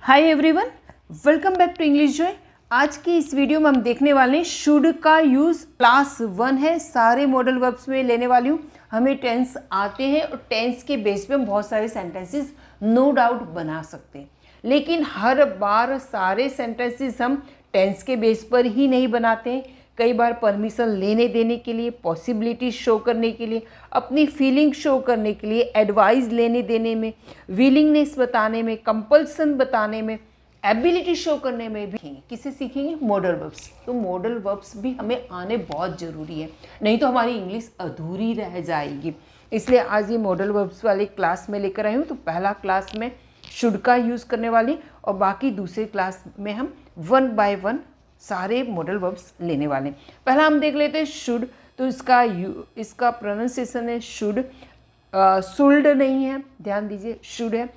Hi everyone, welcome back to English Joy. आज की इस वीडियो में हम देखने वाले हैं शुड का यूज़। क्लास 1 है, सारे मॉडल वर्ब्स में लेने वाली हूँ। हमें टेंस आते हैं और टेंस के बेस पे हम बहुत सारे सेंटेंसेस नो डाउट बना सकते हैं, लेकिन हर बार सारे सेंटेंसेस हम टेंस के बेस पर ही नहीं बनाते हैं। कई बार परमिशन लेने देने के लिए, पॉसिबिलिटी शो करने के लिए, अपनी फीलिंग शो करने के लिए, एडवाइस लेने देने में, विलिंगनेस बताने में, कंपल्सन बताने में, एबिलिटी शो करने में भी किसे सीखेंगे? Modal verbs. तो मॉडल वर्ब्स भी हमें आने बहुत ज़रूरी है, नहीं तो हमारी इंग्लिश अधूरी रह जाएगी। इसलिए आज ये मॉडल वर्ब्स वाली क्लास में लेकर आई हूँ। तो पहला क्लास में शुड का यूज़ करने वाली और बाकी दूसरे क्लास में हम 1 बाय 1 सारे मॉडल वर्ब्स लेने वाले हैं। पहला हम देख लेते हैं शुड। तो इसका प्रोनाउंसिएशन है शुड, शुल्ड नहीं है, ध्यान दीजिए, शुड है।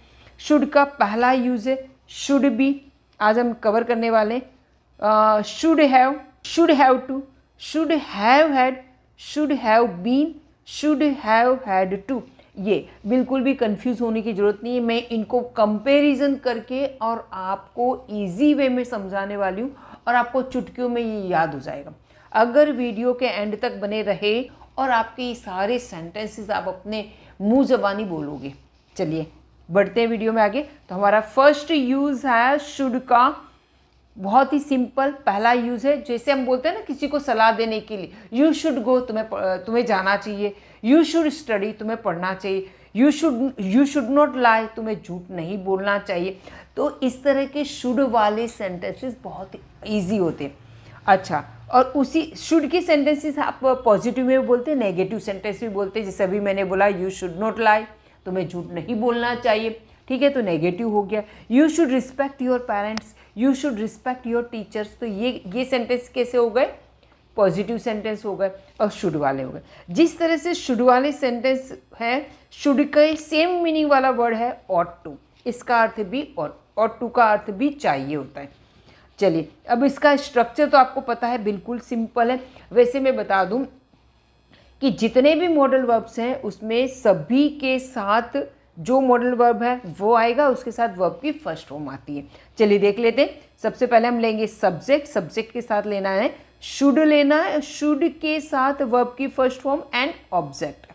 शुड का पहला यूज है शुड बी, आज हम कवर करने वाले हैं। Should have, should have to, should have had, should have been, should have had to. ये बिल्कुल भी कंफ्यूज होने की ज़रूरत नहीं है। मैं इनको कंपैरिजन करके और आपको इजी वे में समझाने वाली हूँ और आपको चुटकियों में ये याद हो जाएगा अगर वीडियो के एंड तक बने रहे और आपके सारे सेंटेंसेस आप अपने मुंह ज़बानी बोलोगे। चलिए बढ़ते हैं वीडियो में आगे। तो हमारा फर्स्ट यूज़ है शुड का, बहुत ही सिंपल पहला यूज़ है। जैसे हम बोलते हैं ना किसी को सलाह देने के लिए, यू शुड गो, तुम्हें जाना चाहिए। यू शुड स्टडी, तुम्हें पढ़ना चाहिए। यू शुड नॉट लाई, तुम्हें झूठ नहीं बोलना चाहिए। तो इस तरह के शुड वाले सेंटेंसेस बहुत ईजी होते हैं। अच्छा, और उसी शुड के सेंटेंसेस आप पॉजिटिव में भी बोलते हैं, नेगेटिव सेंटेंस भी बोलते हैं। जैसे अभी मैंने बोला यू शुड नॉट लाई, तुम्हें झूठ नहीं बोलना चाहिए, ठीक है, तो नेगेटिव हो गया। You should respect your parents, you should respect your teachers. तो ये सेंटेंस कैसे हो गए? पॉजिटिव सेंटेंस हो गए और शुड वाले हो गए। जिस तरह से शुड वाले सेंटेंस है, शुड का सेम मीनिंग वाला वर्ड है ऑट टू। इसका अर्थ भी ऑट टू का अर्थ भी चाहिए होता है। चलिए अब इसका स्ट्रक्चर तो आपको पता है, बिल्कुल सिंपल है। वैसे मैं बता दूं कि जितने भी मॉडल वर्ब्स हैं उसमें सभी के साथ जो मॉडल वर्ब है वो आएगा, उसके साथ वर्ब की फर्स्ट फॉर्म आती है। चलिए देख लेते हैं। सबसे पहले हम लेंगे सब्जेक्ट। सब्जेक्ट के साथ लेना है शुड, लेना है शुड के साथ वर्ब की first form and object.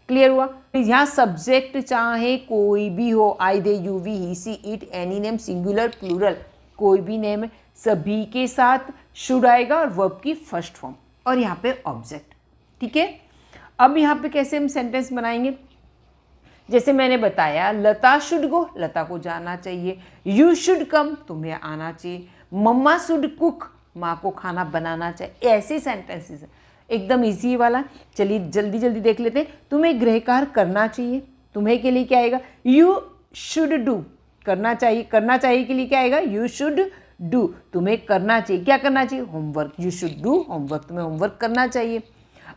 Clear हुआ? यहाँ सब्जेक्ट चाहे कोई भी हो, I they you we he she it, any name, singular plural, कोई भी नेम है, सभी के साथ शुड आएगा और वर्ब की फर्स्ट फॉर्म और यहाँ पे ऑब्जेक्ट। ठीक है, अब यहाँ पे कैसे हम सेंटेंस बनाएंगे? जैसे मैंने बताया, लता शुड गो, लता को जाना चाहिए। यू शुड कम, तुम्हें आना चाहिए। मम्मा शुड कुक, माँ को खाना बनाना चाहिए। ऐसे सेंटेंसेस है, एकदम इजी वाला। चलिए जल्दी जल्दी देख लेते हैं। तुम्हें गृह कार्य करना चाहिए, तुम्हें के लिए क्या आएगा? यू शुड डू, करना चाहिए। करना चाहिए के लिए क्या आएगा? यू शुड डू, तुम्हें करना चाहिए। क्या करना चाहिए? Homework. You should do homework, तुम्हें होमवर्क करना चाहिए।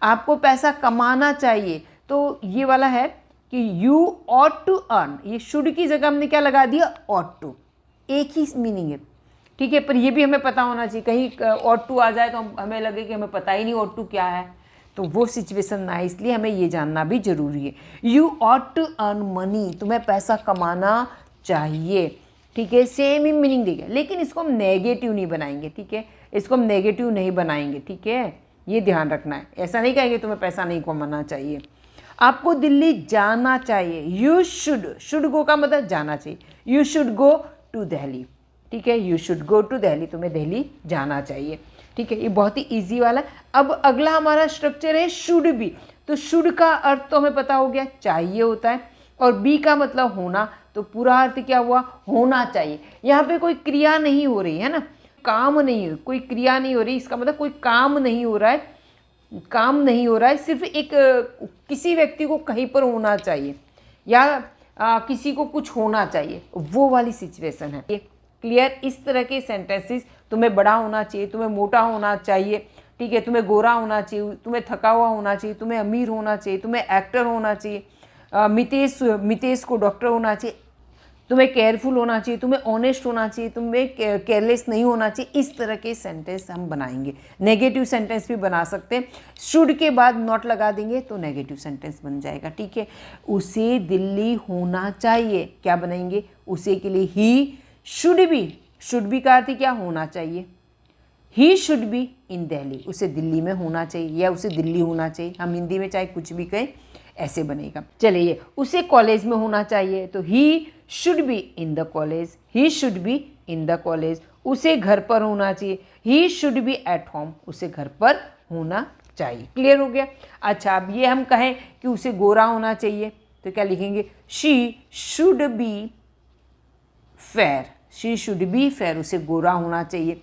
आपको पैसा कमाना चाहिए, तो ये वाला है कि यू ऑट टू अर्न। ये शुड की जगह हमने क्या लगा दिया? Ought to. एक ही मीनिंग है, ठीक है, पर ये भी हमें पता होना चाहिए। कहीं ऑट टू आ जाए तो हमें लगे कि हमें पता ही नहीं ऑट टू क्या है, तो वो सिचुएशन ना है, इसलिए हमें ये जानना भी जरूरी है। You ought to earn money, तुम्हें पैसा कमाना चाहिए, ठीक है, सेम ही मीनिंग देगा, लेकिन इसको हम नेगेटिव नहीं बनाएंगे, ठीक है, इसको हम नेगेटिव नहीं बनाएंगे, ठीक है, ये ध्यान रखना है। ऐसा नहीं कहेंगे तुम्हें पैसा नहीं कमाना चाहिए। आपको दिल्ली जाना चाहिए, यू शुड गो का मतलब जाना चाहिए। You should go to Delhi, ठीक है, you should go to Delhi, तुम्हें दिल्ली जाना चाहिए, ठीक है, ये बहुत ही इजी वाला। अब अगला हमारा स्ट्रक्चर है शुड बी। तो शुड का अर्थ तो हमें पता हो गया, चाहिए होता है, और बी का मतलब होना, तो पूरा अर्थ क्या हुआ? होना चाहिए। यहाँ पे कोई क्रिया नहीं हो रही है ना, काम नहीं हो, कोई क्रिया नहीं हो रही, इसका मतलब कोई काम नहीं हो रहा है, काम नहीं हो रहा है, सिर्फ एक किसी व्यक्ति को कहीं पर होना चाहिए या किसी को कुछ होना चाहिए, वो वाली सिचुएशन है। क्लियर? इस तरह के सेंटेंसेस, तुम्हें बड़ा होना चाहिए, तुम्हें मोटा होना चाहिए, ठीक है, तुम्हें गोरा होना चाहिए, तुम्हें थका हुआ होना चाहिए, तुम्हें अमीर होना चाहिए, तुम्हें एक्टर होना चाहिए, मितेश को डॉक्टर होना चाहिए, तुम्हें केयरफुल होना चाहिए, तुम्हें ऑनेस्ट होना चाहिए, तुम्हें केयरलेस नहीं होना चाहिए। इस तरह के सेंटेंस हम बनाएंगे। नेगेटिव सेंटेंस भी बना सकते हैं, शुड के बाद नॉट लगा देंगे तो नेगेटिव सेंटेंस बन जाएगा, ठीक है। उसे दिल्ली होना चाहिए, क्या बनाएंगे? उसे के लिए ही शुड बी का अर्थ क्या होना चाहिए, he should be in Delhi, उसे दिल्ली में होना चाहिए या उसे दिल्ली होना चाहिए, हम हिंदी में चाहे कुछ भी कहें ऐसे बनेगा। चलिए, उसे कॉलेज में होना चाहिए तो he should be in the college, he should be in the college. उसे घर पर होना चाहिए, he should be at home, उसे घर पर होना चाहिए। क्लियर हो गया। अच्छा, अब ये हम कहें कि उसे गोरा होना चाहिए तो क्या लिखेंगे, she should be fair, she should be fair, उसे गोरा होना चाहिए।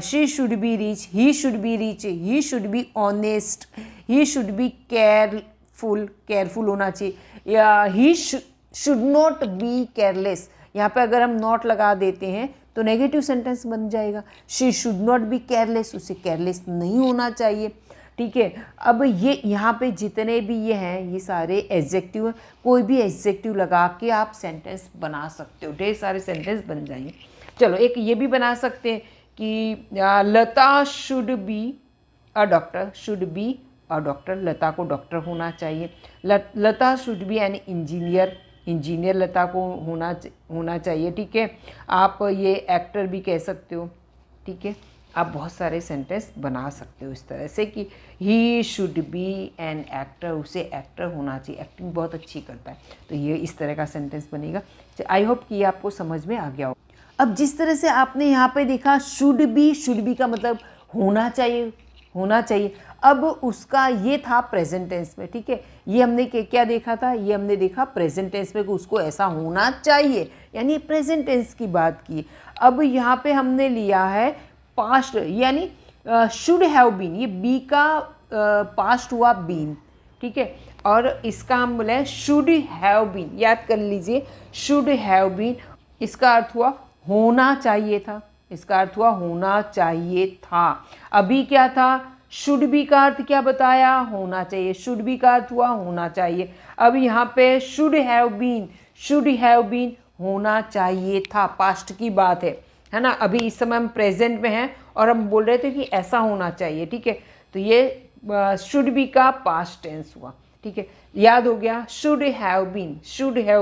She should be rich, he should be rich, he should be honest, he should be careful होना चाहिए, या he should not be careless. यहाँ पे अगर हम नॉट लगा देते हैं तो नेगेटिव सेंटेंस बन जाएगा। She should not be careless, उसे केयरलेस नहीं होना चाहिए। ठीक है, अब ये यहाँ पे जितने भी ये हैं ये सारे एडजेक्टिव हैं, कोई भी एडजेक्टिव लगा के आप सेंटेंस बना सकते हो, ढेर सारे सेंटेंस बन जाएंगे। चलो, एक ये भी बना सकते हैं कि Lata should be a doctor, should be a doctor, Lata को डॉक्टर होना चाहिए। Lata should be an engineer, engineer Lata को होना चाहिए। ठीक है, आप ये एक्टर भी कह सकते हो। ठीक है, आप बहुत सारे सेंटेंस बना सकते हो इस तरह से कि he should be an actor, उसे एक्टर होना चाहिए, एक्टिंग बहुत अच्छी करता है, तो ये इस तरह का सेंटेंस बनेगा। आई होप कि ये आपको समझ में आ गया हो। अब जिस तरह से आपने यहाँ पे देखा शुड बी का मतलब होना चाहिए, होना चाहिए। अब उसका ये था प्रेजेंट टेंस में। ठीक है, ये हमने क्या देखा था, ये हमने देखा प्रेजेंट टेंस में कि उसको ऐसा होना चाहिए, यानी प्रेजेंट टेंस की बात की। अब यहाँ पे हमने लिया है पास्ट, यानी शुड हैव बीन, ये बी का पास्ट हुआ बीन। ठीक है, और इसका हम बोले शुड हैव बीन, याद कर लीजिए, शुड हैव बीन इसका अर्थ हुआ होना चाहिए था, इसका अर्थ हुआ होना चाहिए था। अभी क्या था, शुड बी का अर्थ क्या बताया, होना चाहिए, शुड बी का अर्थ हुआ होना चाहिए। अब यहाँ पे शुड हैव बीन होना चाहिए था, पास्ट की बात है ना। अभी इस समय हम प्रेजेंट में हैं और हम बोल रहे थे कि ऐसा होना चाहिए। ठीक है, तो ये शुड बी का पास्ट टेंस हुआ। ठीक है, याद हो गया, शुड हैव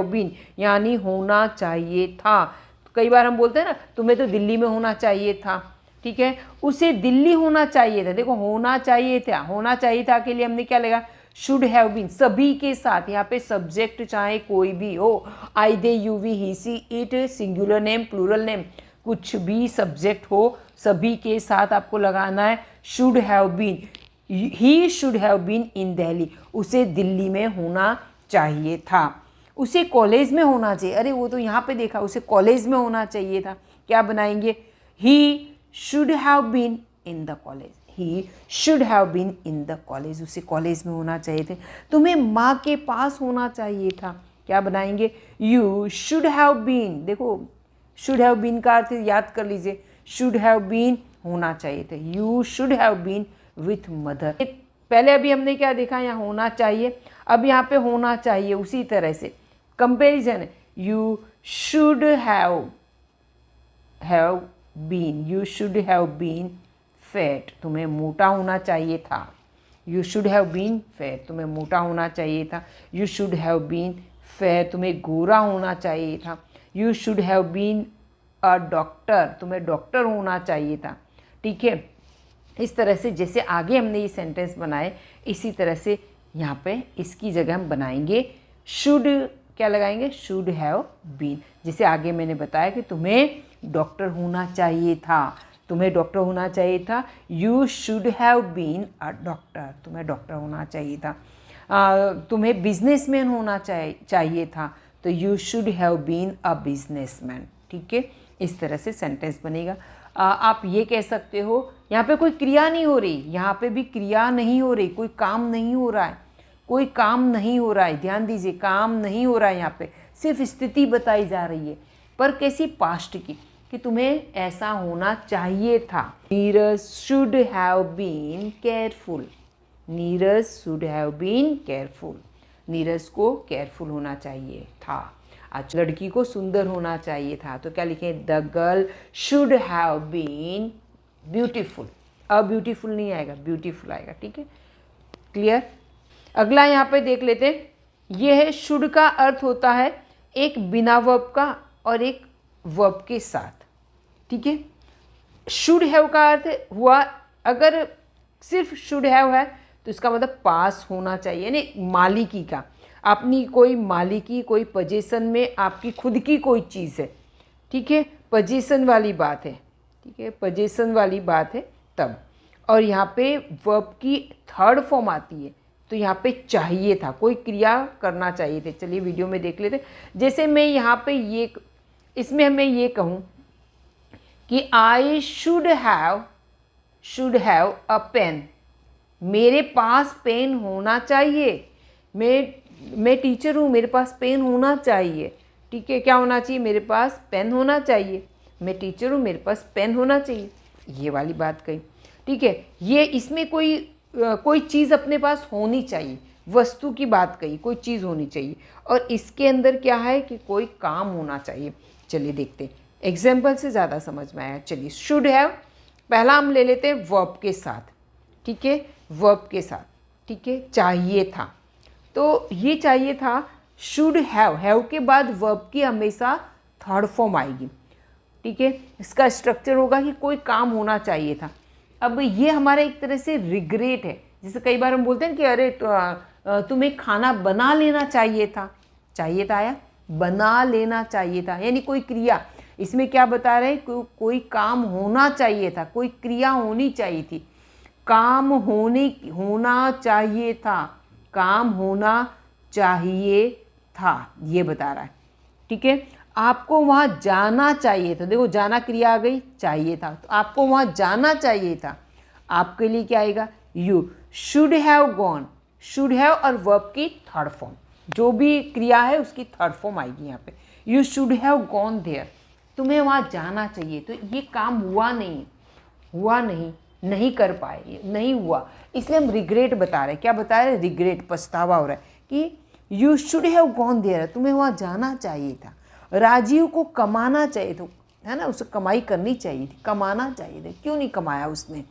बीन यानी होना चाहिए था। तो कई बार हम बोलते हैं ना, तुम्हें तो दिल्ली में होना चाहिए था। ठीक है, उसे दिल्ली होना चाहिए था। देखो, होना चाहिए था के लिए हमने क्या लगा, शुड हैव बीन, सभी के साथ। यहाँ पे सब्जेक्ट चाहे कोई भी हो, I they you we he she it, singular name plural name, कुछ भी सब्जेक्ट हो, सभी के साथ आपको लगाना है should have been. He should have been in Delhi, उसे दिल्ली में होना चाहिए था। उसे कॉलेज में होना चाहिए, अरे वो तो यहाँ पे देखा, उसे कॉलेज में होना चाहिए था। क्या बनाएंगे, he should have been in the college, he should have been in the college, उसे कॉलेज में होना चाहिए थे। तुम्हें माँ के पास होना चाहिए था, क्या बनाएंगे, यू शुड हैव बीन। देखो, शुड हैव बीन का अर्थ याद कर लीजिए, शुड हैव बीन होना चाहिए थे, you should have been with mother. पहले अभी हमने क्या देखा, यहाँ होना चाहिए, अब यहाँ पे होना चाहिए। उसी तरह से comparison, you should have been, you should have been fat, तुम्हें मोटा होना चाहिए था। You should have been fat, तुम्हें मोटा होना चाहिए था। You should have been fat, तुम्हें गोरा होना चाहिए था। You should have been a doctor, तुम्हें डॉक्टर होना चाहिए था। ठीक है, इस तरह से जैसे आगे हमने ये सेंटेंस बनाए, इसी तरह से यहाँ पे इसकी जगह हम बनाएंगे शुड, क्या लगाएंगे, शुड हैव बीन। जैसे आगे मैंने बताया कि तुम्हें डॉक्टर होना चाहिए था, तुम्हें डॉक्टर होना चाहिए था, you should have been a doctor, तुम्हें डॉक्टर होना चाहिए था। तुम्हें बिजनेसमैन होना चाहिए था, तो you should have been a businessman. ठीक है, इस तरह से सेंटेंस बनेगा। आप ये कह सकते हो, यहाँ पे कोई क्रिया नहीं हो रही, यहाँ पे भी क्रिया नहीं हो रही, कोई काम नहीं हो रहा है, कोई काम नहीं हो रहा है, ध्यान दीजिए, काम नहीं हो रहा है, यहाँ पे सिर्फ स्थिति बताई जा रही है, पर कैसी, पास्ट की, कि तुम्हें ऐसा होना चाहिए था। Neeraj should have been careful, Neeraj should have been careful, Neeraj को केयरफुल होना चाहिए था। आज लड़की को सुंदर होना चाहिए था, तो क्या लिखें, the girl should have been beautiful. अब ब्यूटीफुल नहीं आएगा, ब्यूटीफुल आएगा। ठीक है, क्लियर। अगला यहाँ पे देख लेते हैं, ये है शुड का अर्थ होता है एक बिना वर्ब का और एक वर्ब के साथ, ठीक है। शुड हैव का अर्थ हुआ, अगर सिर्फ शुड हैव है तो इसका मतलब पास होना चाहिए, यानी मालिकी का, अपनी कोई मालिकी, कोई पोजीशन में आपकी खुद की कोई चीज़ है, ठीक है, पोजीशन वाली बात है, ठीक है, पोजीशन वाली बात है तब। और यहाँ पे वर्ब की थर्ड फॉर्म आती है, तो यहाँ पे चाहिए था, कोई क्रिया करना चाहिए थे। चलिए वीडियो में देख लेते। जैसे मैं यहाँ पे ये, इसमें मैं ये कहूँ कि I should have a pen, मेरे पास पेन होना चाहिए। मैं टीचर हूँ, मेरे पास पेन होना चाहिए, ठीक है। क्या होना चाहिए? मेरे पास पेन होना चाहिए। मैं टीचर हूँ, मेरे पास पेन होना चाहिए, ये वाली बात कही, ठीक है। ये इसमें कोई चीज़ अपने पास होनी चाहिए, वस्तु की बात कही, कोई चीज़ होनी चाहिए। और इसके अंदर क्या है कि कोई काम होना चाहिए। चलिए देखते हैं, एग्जाम्पल से ज़्यादा समझ में आया। चलिए, शुड हैव पहला हम ले लेते हैं वर्ब के साथ, ठीक है, वर्ब के साथ, ठीक है। चाहिए था, तो ये चाहिए था, शुड हैव के बाद वर्ब की हमेशा थर्ड फॉर्म आएगी, ठीक है। इसका स्ट्रक्चर होगा कि कोई काम होना चाहिए था। अब ये हमारा एक तरह से रिग्रेट है, जैसे कई बार हम बोलते हैं कि अरे तुम्हें खाना बना लेना चाहिए था, चाहिए था आया, बना लेना चाहिए था, यानी कोई क्रिया। इसमें क्या बता रहे हैं? कोई काम होना चाहिए था, कोई क्रिया होनी चाहिए थी, काम होना चाहिए था, काम होना चाहिए था, ये बता रहा है, ठीक है। आपको वहाँ जाना चाहिए था, देखो जाना क्रिया आ गई, चाहिए था, तो आपको वहाँ जाना चाहिए था। आपके लिए क्या आएगा? You should have gone, should have और वर्ब की थर्ड फॉर्म, जो भी क्रिया है उसकी थर्ड फॉर्म आएगी यहाँ पे। You should have gone there, तुम्हें वहाँ जाना चाहिए, तो ये काम हुआ नहीं, नहीं कर पाए, नहीं हुआ, इसलिए हम रिग्रेट बता रहे हैं। क्या बता रहे हैं? रिग्रेट, पछतावा हो रहा है कि you should have gone there, तुम्हें वहाँ जाना चाहिए था। राजीव को कमाना चाहिए था, है ना, उसे कमाई करनी चाहिए थी, कमाना चाहिए था, क्यों नहीं कमाया उसने?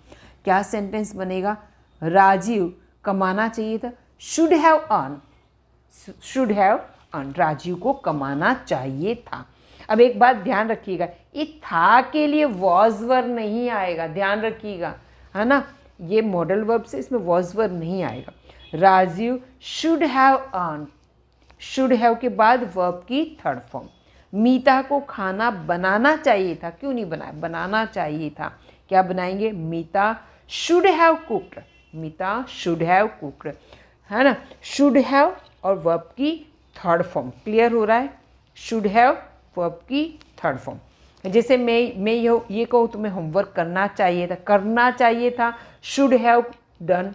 क्या सेंटेंस बनेगा? राजीव कमाना चाहिए था, शुड हैव अर्न, राजीव को कमाना चाहिए था। अब एक बात ध्यान रखिएगा, ये था के लिए वॉज वर्ब नहीं आएगा, ध्यान रखिएगा, है ना, ये मॉडल वर्ब से इसमें वॉज वर्ब नहीं आएगा। Rajeev should have earn, should have के बाद वर्ब की थर्ड फॉर्म। मीता को खाना बनाना चाहिए था, क्यों नहीं बनाया? बनाना चाहिए था। क्या बनाएंगे? Meeta should have cooked, Meeta should have cooked, है ना। शुड हैव और वर्ब की थर्ड फॉर्म, क्लियर हो रहा है? शुड हैव वर्ब की थर्ड फॉर्म। जैसे मैं ये कहूँ, तुम्हें होमवर्क करना चाहिए था, should have done,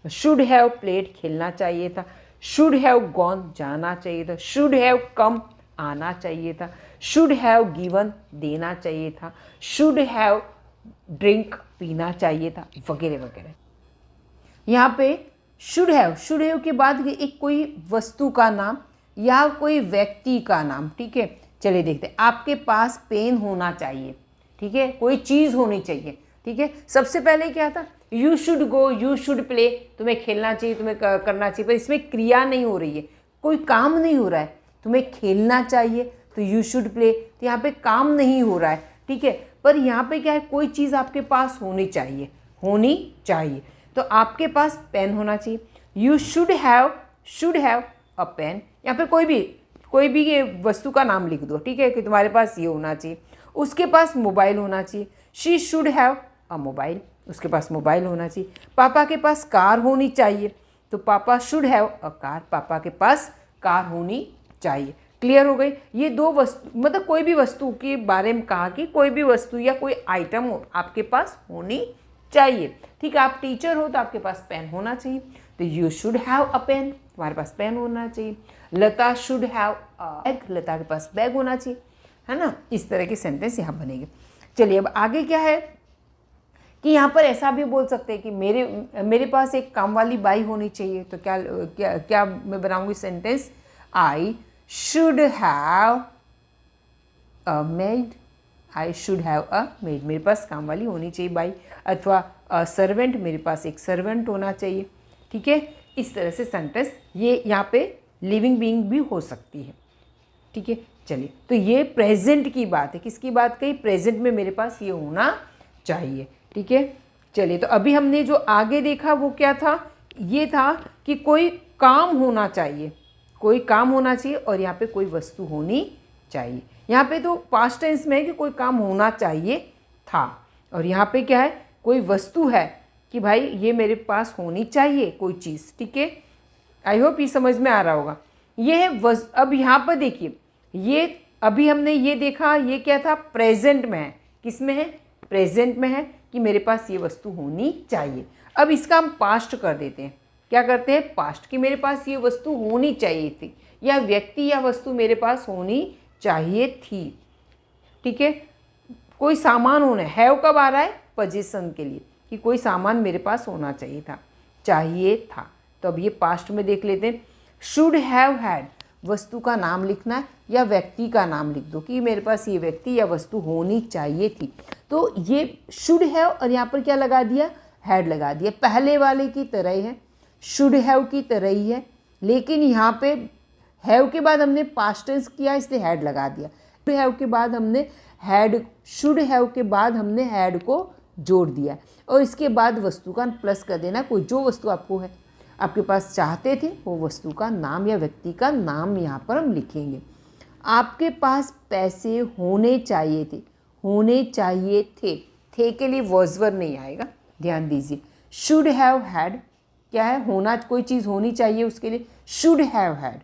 should have played, खेलना चाहिए था, शुड हैव गॉन, जाना चाहिए था, शुड हैव कम, आना चाहिए था, शुड हैव गिवन, देना चाहिए था, शुड हैव ड्रिंक, पीना चाहिए था, वगैरह वगैरह। यहाँ पे शुड हैव के बाद एक कोई वस्तु का नाम या कोई व्यक्ति का नाम, ठीक है। चलिए देखते हैं, आपके पास पेन होना चाहिए, ठीक है, कोई चीज़ होनी चाहिए, ठीक है। सबसे पहले क्या था? You should go, you should play, तुम्हें खेलना चाहिए, तुम्हें करना चाहिए, पर इसमें क्रिया नहीं हो रही है, कोई काम नहीं हो रहा है। तुम्हें खेलना चाहिए तो यू शुड प्ले, तो यहाँ पे काम नहीं हो रहा है, ठीक है। पर यहाँ पे क्या है? कोई चीज़ आपके पास होनी चाहिए, तो आपके पास पेन होना चाहिए। You should have a pen, यहाँ पे कोई भी ये वस्तु का नाम लिख दो, ठीक है, कि तुम्हारे पास ये होना चाहिए। उसके पास मोबाइल होना चाहिए, she should have a mobile, उसके पास मोबाइल होना चाहिए। पापा के पास कार होनी चाहिए, तो पापा शुड हैव अ कार, पापा के पास कार होनी चाहिए। क्लियर हो गई? ये दो वस्तु, मतलब कोई भी वस्तु के बारे में कहा कि कोई भी वस्तु या कोई आइटम हो आपके पास होनी चाहिए, ठीक है। आप टीचर हो तो आपके पास पेन होना चाहिए, तो you should have a pen, तुम्हारे पास पेन होना चाहिए। Lata should have a bag, Lata के पास बैग होना चाहिए, है ना। इस तरह के सेंटेंस यहाँ बनेंगे। चलिए, अब आगे क्या है कि यहाँ पर ऐसा भी बोल सकते हैं कि मेरे पास एक काम वाली बाई होनी चाहिए, तो क्या मैं बनाऊंगी sentence? I should have a made, I should have a made, मेरे पास काम वाली होनी चाहिए बाई। अथवा सर्वेंट, मेरे पास एक सर्वेंट होना चाहिए, ठीक है। इस तरह से सेंटेंस ये यहाँ पे लिविंग बीइंग भी हो सकती है, ठीक है। चलिए, तो ये प्रेजेंट की बात है। किसकी बात कही? प्रेजेंट में मेरे पास ये होना चाहिए। ठीक है, चलिए, तो अभी हमने जो आगे देखा वो क्या था? ये था कि कोई काम होना चाहिए, कोई काम होना चाहिए और यहाँ पे कोई वस्तु होनी चाहिए। यहाँ पे तो पास्ट टेंस में है कि कोई काम होना चाहिए था, और यहाँ पे क्या है? कोई वस्तु है कि भाई ये मेरे पास होनी चाहिए कोई चीज़। ठीक है, आई होप ये समझ में आ रहा होगा। ये है अब यहाँ पर देखिए, ये अभी हमने ये देखा, ये क्या था? प्रेजेंट में है। किस में है? प्रेजेंट में है कि मेरे पास ये वस्तु होनी चाहिए। अब इसका हम पास्ट कर देते हैं। क्या करते हैं? पास्ट, कि मेरे पास ये वस्तु होनी चाहिए थी, या व्यक्ति या वस्तु मेरे पास होनी चाहिए थी। ठीक है, कोई सामान होना है। हैव कब आ रहा है? पोजीशन के लिए, कि कोई सामान मेरे पास होना चाहिए था, चाहिए था। तो अब ये पास्ट में देख लेते हैं। शुड हैव हैड, वस्तु का नाम लिखना है या व्यक्ति का नाम लिख दो कि मेरे पास ये व्यक्ति या वस्तु होनी चाहिए थी। तो ये शुड हैव और यहाँ पर क्या लगा दिया? हैड लगा दिया। पहले वाले की तरह ही है, शुड हैव की तरह ही है, लेकिन यहाँ पे हैव के बाद हमने पास्ट टेंस किया इसलिए हैड लगा दिया। शुड हैव के बाद हमने हैड, शुड हैव के बाद हमने हैड को जोड़ दिया, और इसके बाद वस्तु का प्लस कर देना। कोई जो वस्तु आपको है, आपके पास चाहते थे, वो वस्तु का नाम या व्यक्ति का नाम यहाँ पर हम लिखेंगे। आपके पास पैसे होने चाहिए थे, होने चाहिए थे के लिए वॉज वर्ब नहीं आएगा, ध्यान दीजिए। शुड हैव हैड क्या है? होना, कोई चीज़ होनी चाहिए, उसके लिए शुड हैव हैड,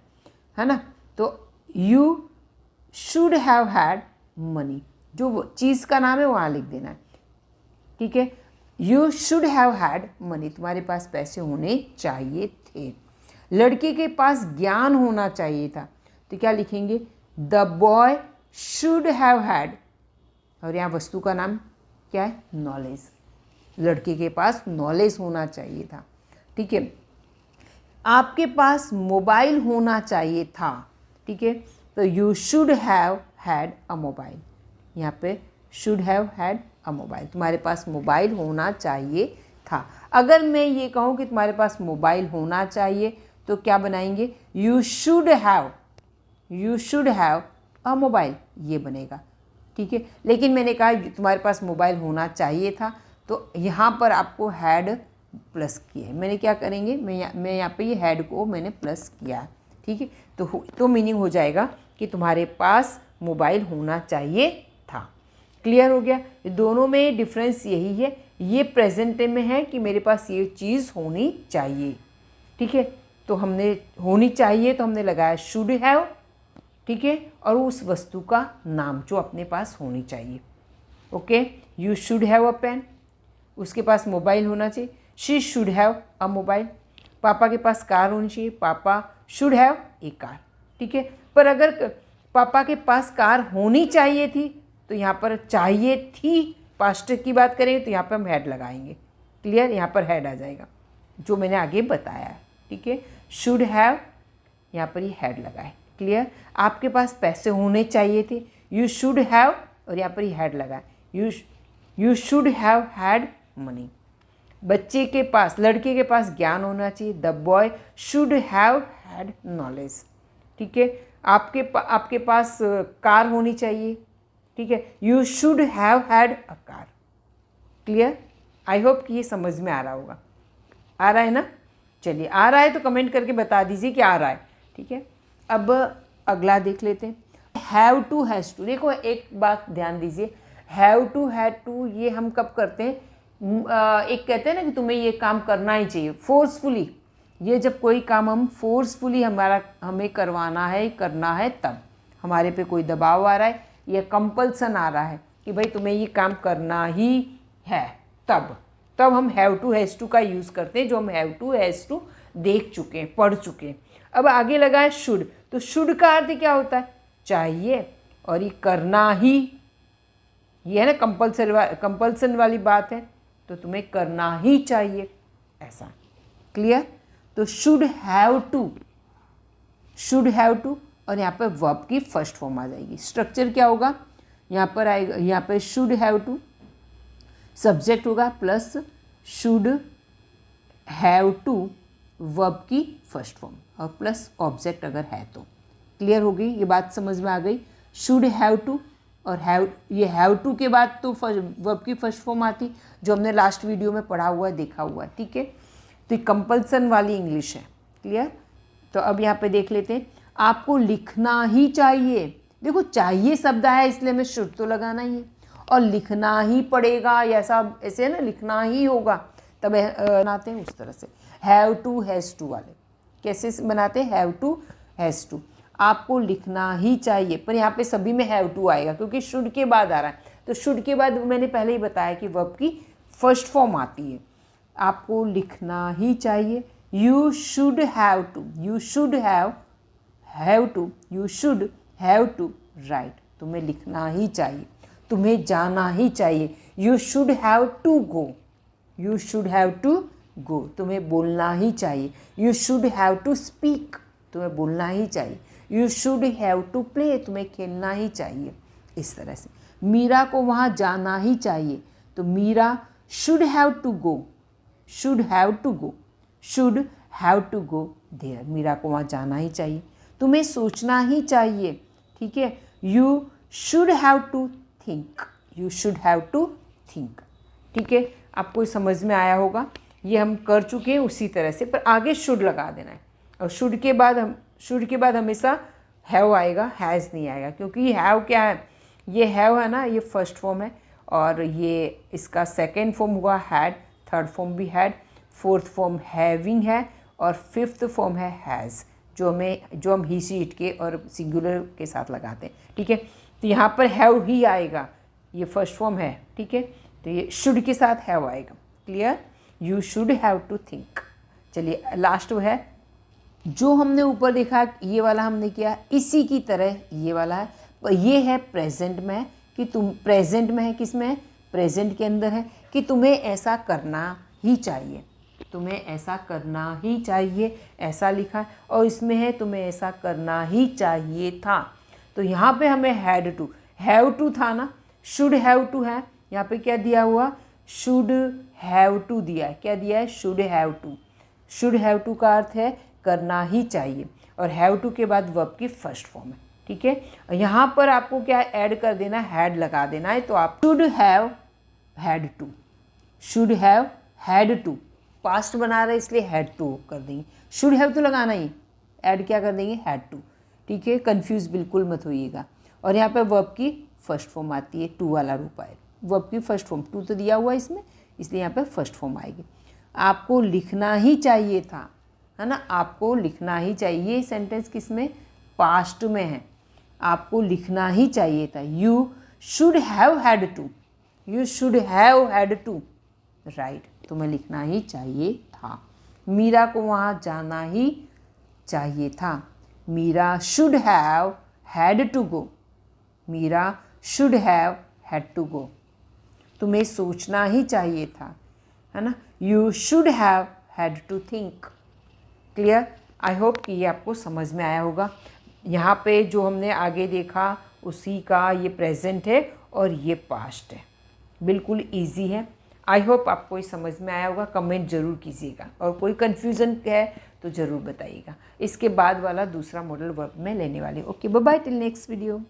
है ना। तो you should have had money, जो चीज़ का नाम है वहाँ लिख देना है। ठीक है, you should have had money, तुम्हारे पास पैसे होने चाहिए थे। लड़के के पास ज्ञान होना चाहिए था, तो क्या लिखेंगे? The boy should have had, और यहाँ वस्तु का नाम क्या है? नॉलेज। लड़के के पास नॉलेज होना चाहिए था। ठीक है, आपके पास मोबाइल होना चाहिए था। ठीक है, तो you should have had a mobile, यहाँ पे should have had a mobile, तुम्हारे पास मोबाइल होना चाहिए था। अगर मैं ये कहूँ कि तुम्हारे पास मोबाइल होना चाहिए, तो क्या बनाएंगे? You should have a mobile, ये बनेगा। ठीक है, लेकिन मैंने कहा तुम्हारे पास मोबाइल होना चाहिए था, तो यहाँ पर आपको हैड प्लस किया है। मैंने क्या करेंगे? मैं यहाँ पे ये हैड को मैंने प्लस किया है। ठीक है, तो मीनिंग हो जाएगा कि तुम्हारे पास मोबाइल होना चाहिए था। क्लियर हो गया? दोनों में डिफरेंस यही है। ये प्रेजेंट में है कि मेरे पास ये चीज़ होनी चाहिए। ठीक है, तो हमने होनी चाहिए तो हमने लगाया शुड हैव। ठीक है, और उस वस्तु का नाम जो अपने पास होनी चाहिए। Okay, you should have a pen, उसके पास मोबाइल होना चाहिए। She should have a mobile, पापा के पास कार होनी चाहिए, पापा शुड हैव ए कार। ठीक है, पर अगर पापा के पास कार होनी चाहिए थी, तो यहाँ पर चाहिए थी पास्ट की बात करेंगे तो यहाँ पर हम हैड लगाएंगे। क्लियर? यहाँ पर हैड आ जाएगा, जो मैंने आगे बताया है। ठीक है, शुड हैव, यहाँ पर ये हैड लगा है। क्लियर? आपके पास पैसे होने चाहिए थे, यू शुड हैव, और यहाँ पर ये हैड लगा है, you should have had money. बच्चे के पास, लड़के के पास ज्ञान होना चाहिए, the boy should have had knowledge. ठीक है, आपके पास कार होनी चाहिए। ठीक है, you should have had a car. Clear? I hope कि ये समझ में आ रहा होगा। आ रहा है ना? चलिए, आ रहा है तो कमेंट करके बता दीजिए कि आ रहा है। ठीक है, अब अगला देख लेते हैं। Have to, has to. देखो एक बात ध्यान दीजिए, हैव टू, हैड टू, ये हम कब करते हैं? एक कहते हैं ना कि तुम्हें ये काम करना ही चाहिए, फोर्सफुली। ये जब कोई काम हम फोर्सफुली हमें करवाना है, करना है, तब हमारे पे कोई दबाव आ रहा है या कंपल्सन आ रहा है कि भाई तुम्हें ये काम करना ही है, तब हम हैव टू, हैज़ टू का यूज़ करते हैं, जो हम हैव टू, हैज़ टू देख चुके हैं, पढ़ चुके हैं। अब आगे लगा है शुड, तो शुड का अर्थ क्या होता है? चाहिए, और ये करना ही, ये है ना कंपल्सन वाली बात है, तो तुम्हें करना ही चाहिए, ऐसा। क्लियर? तो शुड हैव टू, और यहाँ पर वर्ब की फर्स्ट फॉर्म आ जाएगी। स्ट्रक्चर क्या होगा? यहाँ पर आएगा, यहाँ पर शुड हैव टू सब्जेक्ट होगा, plus should have to verb की फर्स्ट फॉर्म, और प्लस ऑब्जेक्ट अगर है तो। क्लियर हो गई? ये बात समझ में आ गई? शुड हैव टू, और ये हैव टू के बाद तो वर्ब की फर्स्ट फॉर्म आती, जो हमने लास्ट वीडियो में पढ़ा हुआ है, देखा हुआ है, ठीक है। तो ये कंपल्सन वाली इंग्लिश है, क्लियर। तो अब यहाँ पे देख लेते हैं, आपको लिखना ही चाहिए। देखो चाहिए शब्द है इसलिए मैं शुड तो लगाना ही है, और लिखना ही पड़ेगा, ऐसे है ना, लिखना ही होगा, तब बनाते हैं उस तरह से। हैव टू, हैज़ टू वाले कैसे बनाते हैं, हैव टू, हैज़ टू। आपको लिखना ही चाहिए, पर यहाँ पे सभी में हैव टू आएगा क्योंकि शुड के बाद आ रहा है। तो शुड के बाद मैंने पहले ही बताया कि वर्ब की फर्स्ट फॉर्म आती है। आपको लिखना ही चाहिए, you should have to, you should have to, you should have to write. तुम्हें लिखना ही चाहिए, तुम्हें जाना ही चाहिए, you should have to go, you should have to go. तुम्हें बोलना ही चाहिए, you should have to speak, तुम्हें बोलना ही चाहिए, you should have to play, तुम्हें खेलना ही चाहिए। इस तरह से मीरा को वहाँ जाना ही चाहिए, तो Meera should have to go, should have to go, should have to go there. Meera को वहाँ जाना ही चाहिए। तुम्हें सोचना ही चाहिए, ठीक है, you should have to think, you should have to think, ठीक है। आपको समझ में आया होगा, ये हम कर चुके हैं उसी तरह से, पर आगे शुड लगा देना है। और शुड के बाद हमेशा हैव आएगा, हैज़ नहीं आएगा, क्योंकि हैव क्या है, ये हैव है ना, ये फर्स्ट फॉर्म है, और ये इसका सेकेंड फॉर्म हुआ हैड, थर्ड फॉर्म भी हैड, फोर्थ फॉर्म हैविंग है, और फिफ्थ फॉर्म है हैज़, जो हम ही सी इट के और सिंगुलर के साथ लगाते हैं, ठीक है। तो यहाँ पर हैव ही आएगा, ये फर्स्ट फॉर्म है, ठीक है। तो ये शुड के साथ हैव आएगा, clear. You should have to think. चलिए लास्ट है, जो हमने ऊपर देखा ये वाला हमने किया, इसी की तरह ये वाला है, ये है प्रेजेंट में है, कि तुम प्रेजेंट में है, किस में है, प्रेजेंट के अंदर है, कि तुम्हें ऐसा करना ही चाहिए, तुम्हें ऐसा करना ही चाहिए, ऐसा लिखा है। और इसमें है तुम्हें ऐसा करना ही चाहिए था, तो यहाँ पे हमें हैव टू था ना, शुड हैव टू है, यहाँ पे क्या दिया हुआ, शुड हैव टू दिया है, क्या दिया है, should have to. Should have to का अर्थ है करना ही चाहिए, और हैव टू के बाद वर्ब की फर्स्ट फॉर्म है, ठीक है। यहाँ पर आपको क्या ऐड कर देना है, हैड लगा देना है, तो आप should have had to, should have had to, past बना रहे इसलिए हैड टू कर देंगे, शुड हैव तो लगाना ही, ऐड क्या कर देंगे, हैड टू, ठीक है। कंफ्यूज बिल्कुल मत होइएगा। और यहाँ पे वर्ब की फर्स्ट फॉर्म आती है, टू वाला रूप आए, वर्ब की फर्स्ट फॉर्म, टू तो दिया हुआ है इसमें, इसलिए यहाँ पे फर्स्ट फॉर्म आएगी। आपको लिखना ही चाहिए था, है ना, आपको लिखना ही चाहिए। ये सेंटेंस किस में, पास्ट में है, आपको लिखना ही चाहिए था, you should have had to, you should have had to write, तुम्हें लिखना ही चाहिए था। मीरा को वहाँ जाना ही चाहिए था, Meera should have had to go, Meera should have had to go. तुम्हें सोचना ही चाहिए था, है ना, you should have had to think. Clear. I hope कि ये आपको समझ में आया होगा। यहाँ पे जो हमने आगे देखा उसी का ये प्रेजेंट है और ये पास्ट है, बिल्कुल इजी है। आई होप आपको ये समझ में आया होगा। कमेंट ज़रूर कीजिएगा, और कोई कन्फ्यूज़न है तो ज़रूर बताइएगा। इसके बाद वाला दूसरा मॉडल वर्ब में लेने वाली। Okay, bye bye, till next video.